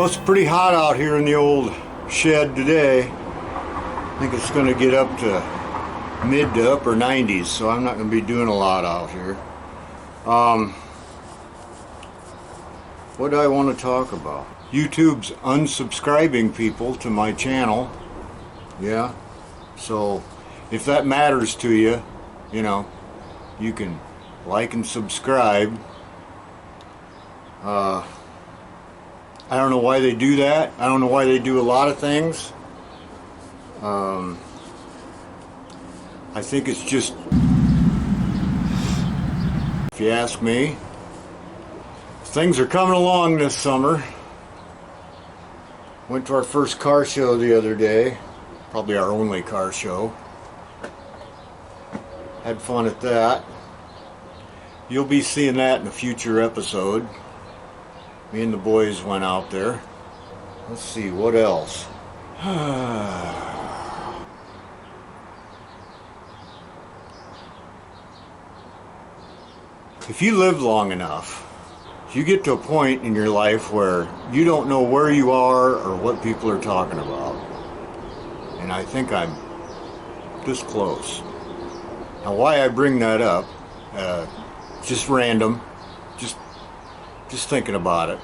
It's pretty hot out here in the old shed today. I think it's going to get up to mid to upper 90s, so I'm not going to be doing a lot out here. What do I want to talk about? YouTube's unsubscribing people to my channel. Yeah, so if that matters to you, you know, you can like and subscribe. I don't know why they do that. I don't know why they do a lot of things. I think it's just, if you ask me, things are coming along this summer. Went to our first car show the other day. Probably our only car show. Had fun at that. You'll be seeing that in a future episode. Me and the boys went out there. Let's see, what else? If you live long enough, you get to a point in your life where you don't know where you are or what people are talking about. And I think I'm this close. Now, why I bring that up, just random, just thinking about it.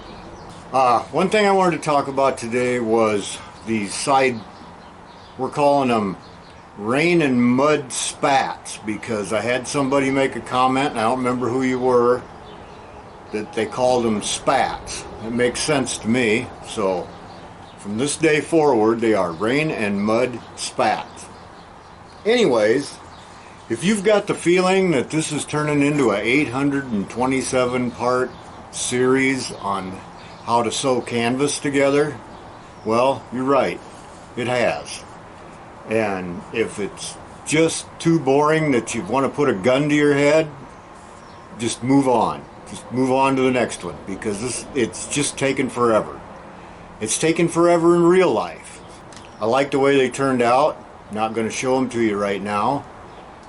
One thing I wanted to talk about today was the side, we're calling them rain and mud spats, because I had somebody make a comment, and I don't remember who you were, that they called them spats. It makes sense to me, so from this day forward they are rain and mud spats. Anyways, if you've got the feeling that this is turning into a 827 part series on how to sew canvas together, well, you're right, it has. And if it's just too boring that you want to put a gun to your head, just move on. Just move on to the next one, because it's just taken forever. It's taken forever in real life. I like the way they turned out. Not going to show them to you right now,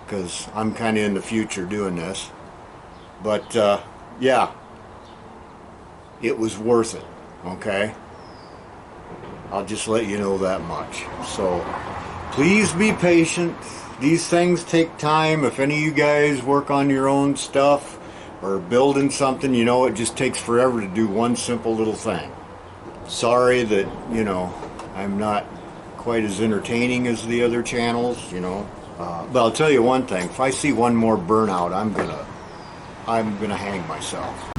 because I'm kind of in the future doing this. But yeah, it was worth it, okay? I'll just let you know that much. So please be patient. These things take time. If any of you guys work on your own stuff or building something, you know, it just takes forever to do one simple little thing. Sorry that, you know, I'm not quite as entertaining as the other channels, you know. But I'll tell you one thing, if I see one more burnout, I'm gonna hang myself.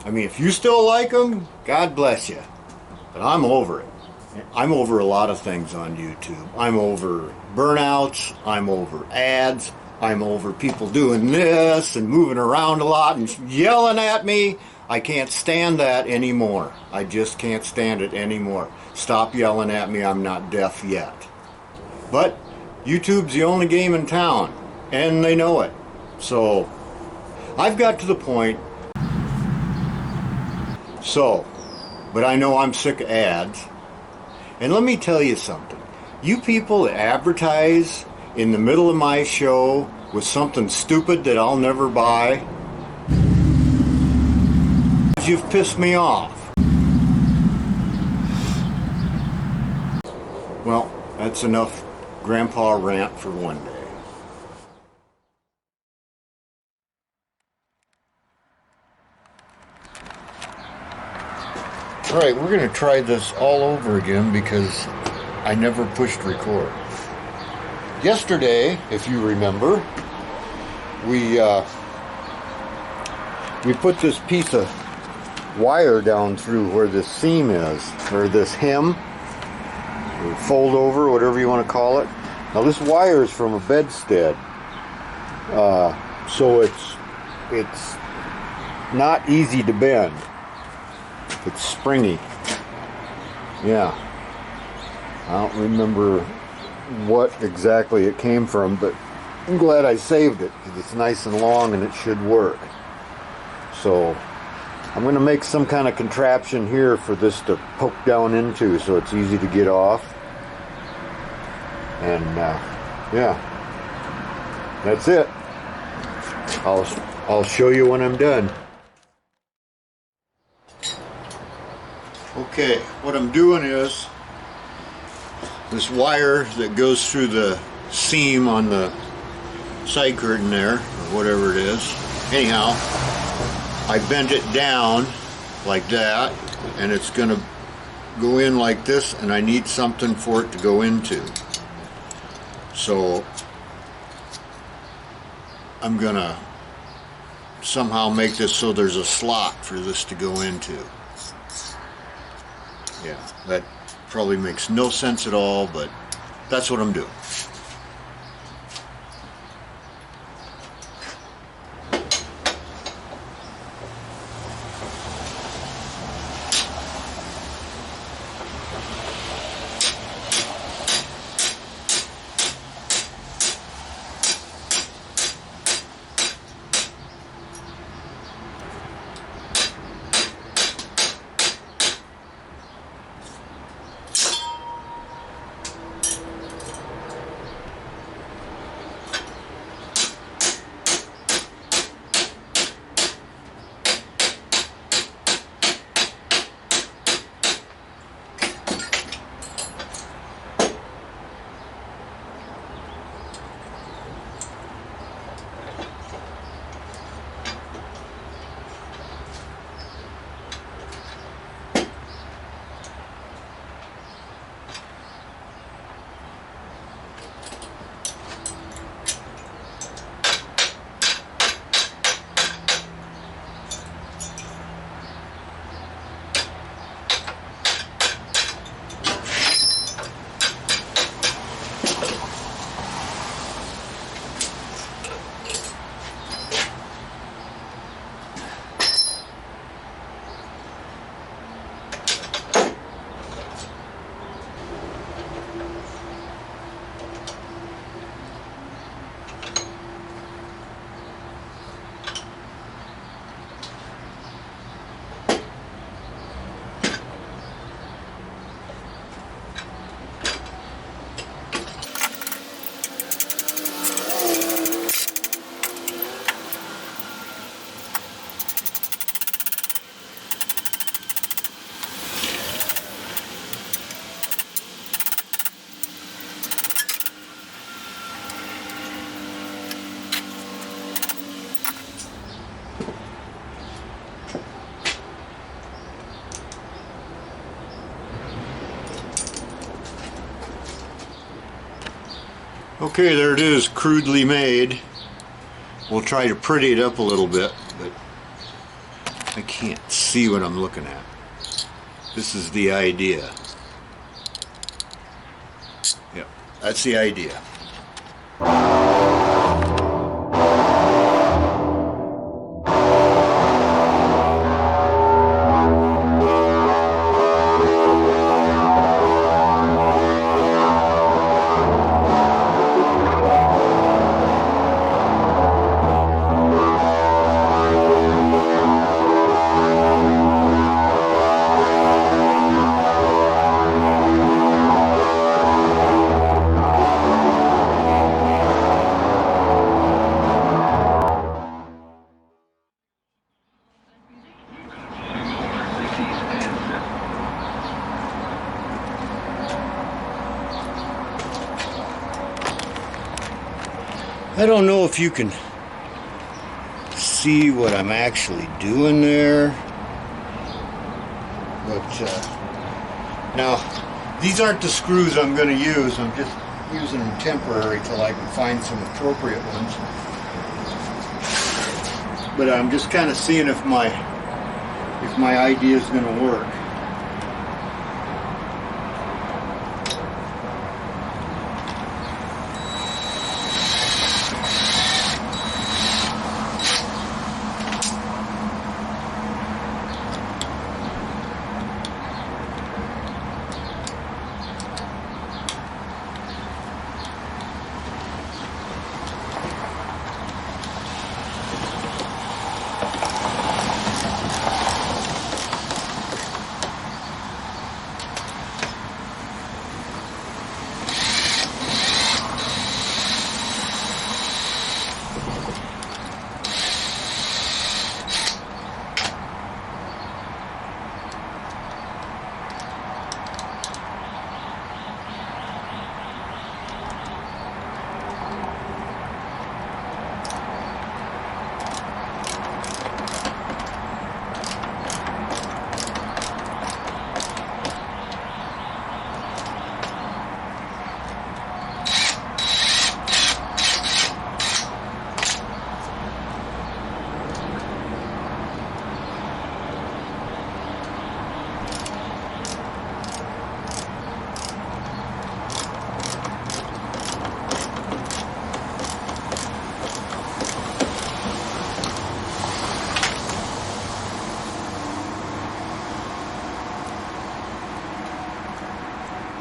I mean, if you still like them, God bless you. But I'm over it. I'm over a lot of things on YouTube. I'm over burnouts, I'm over ads, I'm over people doing this and moving around a lot and yelling at me. I can't stand that anymore. I just can't stand it anymore. Stop yelling at me, I'm not deaf yet. But YouTube's the only game in town, and they know it. So I've got to the point. But I know I'm sick of ads. And let me tell you something. You people that advertise in the middle of my show with something stupid that I'll never buy, you've pissed me off. Well, that's enough grandpa rant for one day. Alright, we're going to try this all over again because I never pushed record. Yesterday, if you remember, we put this piece of wire down through where this seam is, or this hem, or fold over, whatever you want to call it. Now this wire is from a bedstead, so it's not easy to bend. It's springy. Yeah. I don't remember what exactly it came from, but I'm glad I saved it because it's nice and long and it should work. So I'm going to make some kind of contraption here for this to poke down into so it's easy to get off. And yeah, that's it. I'll show you when I'm done. Okay, what I'm doing is this wire that goes through the seam on the side curtain there, or whatever it is. Anyhow, I bent it down like that, and it's going to go in like this, and I need something for it to go into. So I'm going to somehow make this so there's a slot for this to go into. Yeah, that probably makes no sense at all, but that's what I'm doing. Okay, there it is, crudely made. We'll try to pretty it up a little bit, but I can't see what I'm looking at. This is the idea. Yep, that's the idea. I don't know if you can see what I'm actually doing there, but now these aren't the screws I'm going to use. I'm just using them temporary till I can find some appropriate ones. But I'm just kind of seeing if my idea is going to work.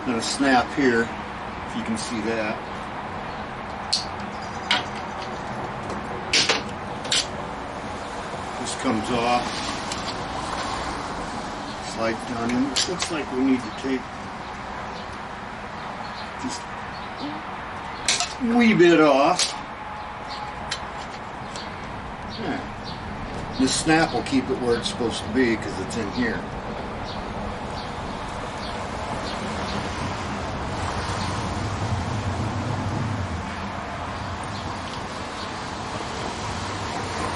going to snap here, if you can see that. This comes off, slides down in. It looks like we need to take just a wee bit off. Yeah. This snap will keep it where it's supposed to be because it's in here.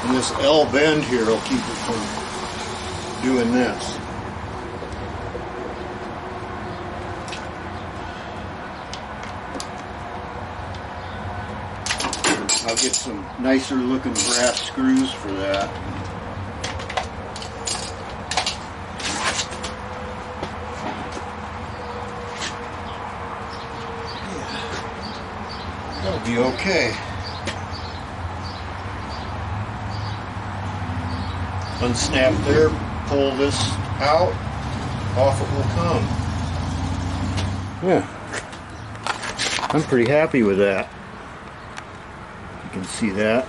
And this L bend here will keep it from doing this. I'll get some nicer looking brass screws for that. That'll be okay. Unsnap there, pull this out, off it will come. Yeah, I'm pretty happy with that. You can see that.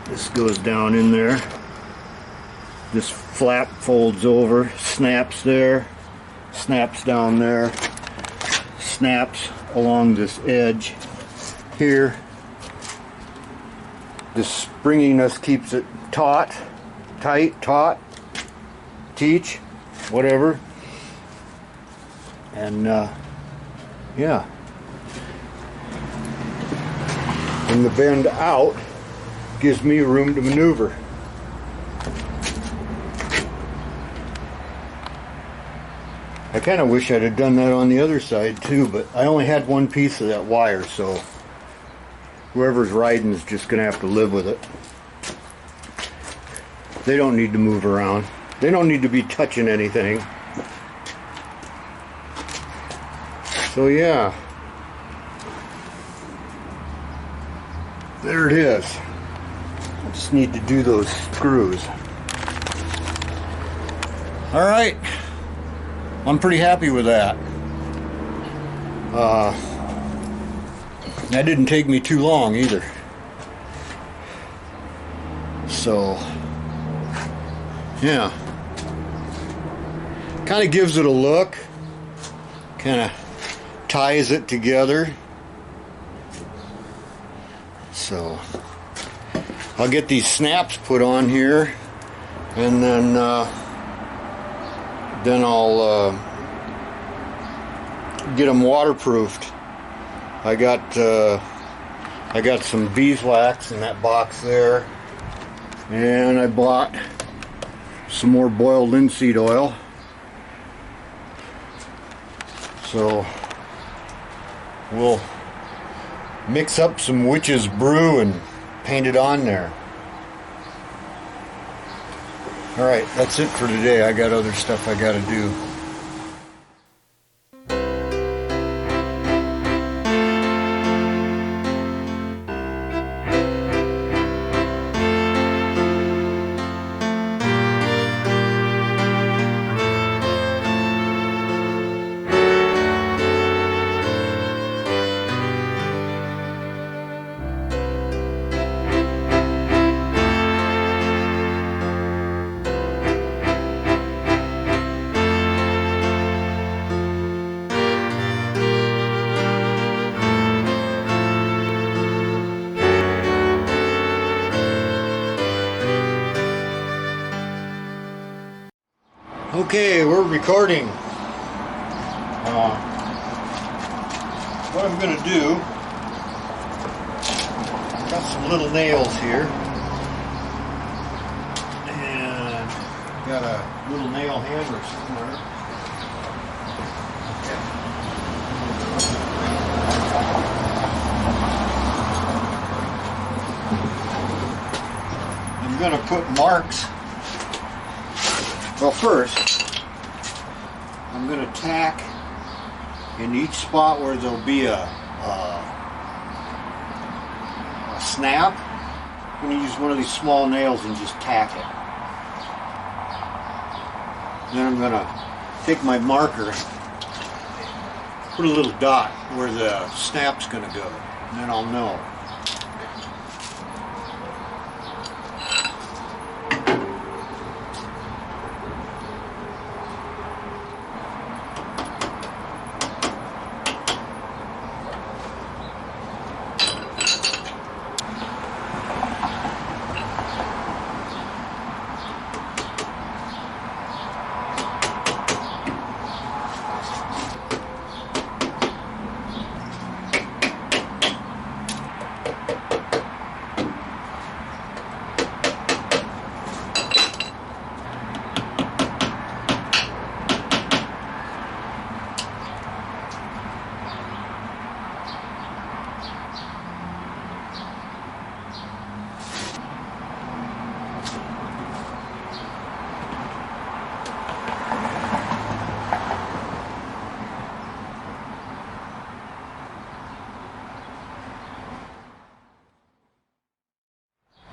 This goes down in there. This flap folds over, snaps there, snaps down there, snaps along this edge here. This springiness keeps it taut, teach, whatever. And yeah. And the bend out gives me room to maneuver. I kind of wish I'd have done that on the other side too, but I only had one piece of that wire, so whoever's riding is just going to have to live with it. They don't need to move around. They don't need to be touching anything. So yeah. There it is. I just need to do those screws. Alright. I'm pretty happy with that. That didn't take me too long either. So, yeah. Kind of gives it a look. Kind of ties it together. So, I'll get these snaps put on here, and then I'll get them waterproofed. I got some beeswax in that box there, and I bought some more boiled linseed oil. So we'll mix up some witch's brew and paint it on there. Alright, that's it for today. I got other stuff I gotta do. Okay, we're recording. What I'm going to do, I've got some little nails here, and got a little nail hammer somewhere. I'm going to put marks. Well, first, I'm going to tack in each spot where there'll be a snap. I'm going to use one of these small nails and just tack it. Then I'm going to take my marker, put a little dot where the snap's going to go, and then I'll know.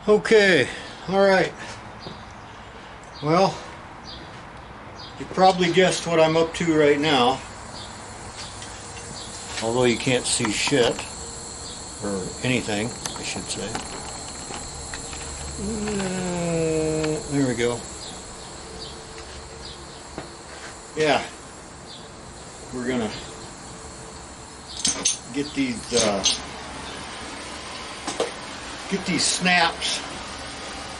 Okay, all right. Well, you probably guessed what I'm up to right now. Although you can't see shit, or anything, I should say. There we go. Yeah, we're gonna get these snaps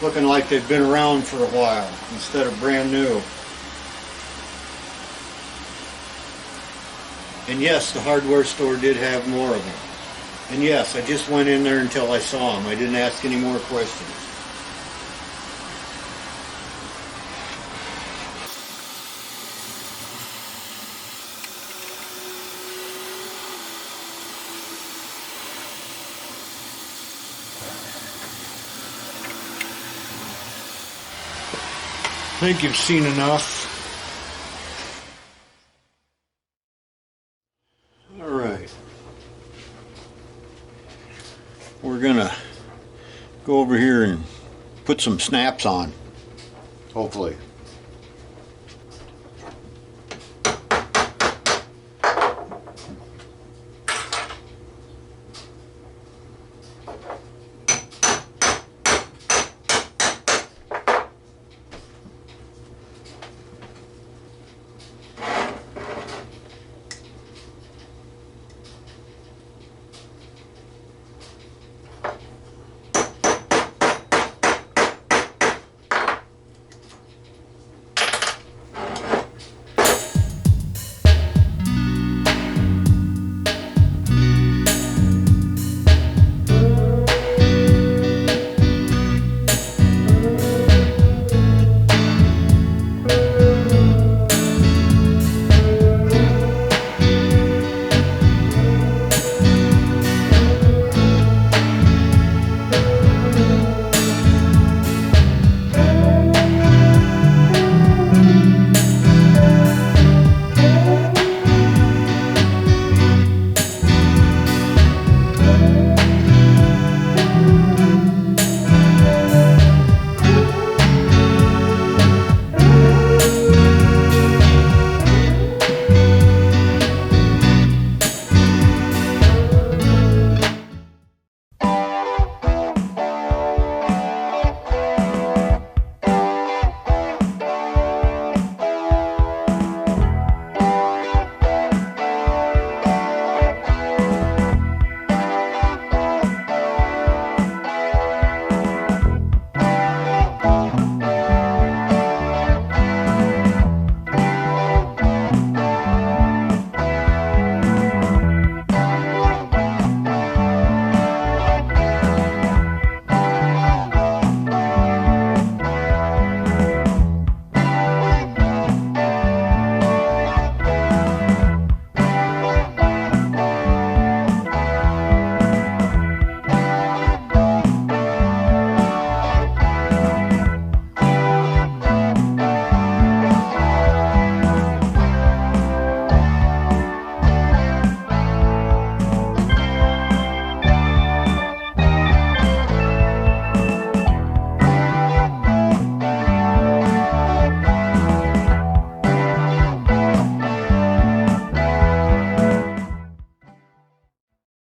looking like they've been around for a while instead of brand new. And yes, the hardware store did have more of them. And yes, I just went in there until I saw them. I didn't ask any more questions. I think you've seen enough. All right. We're gonna go over here and put some snaps on, hopefully.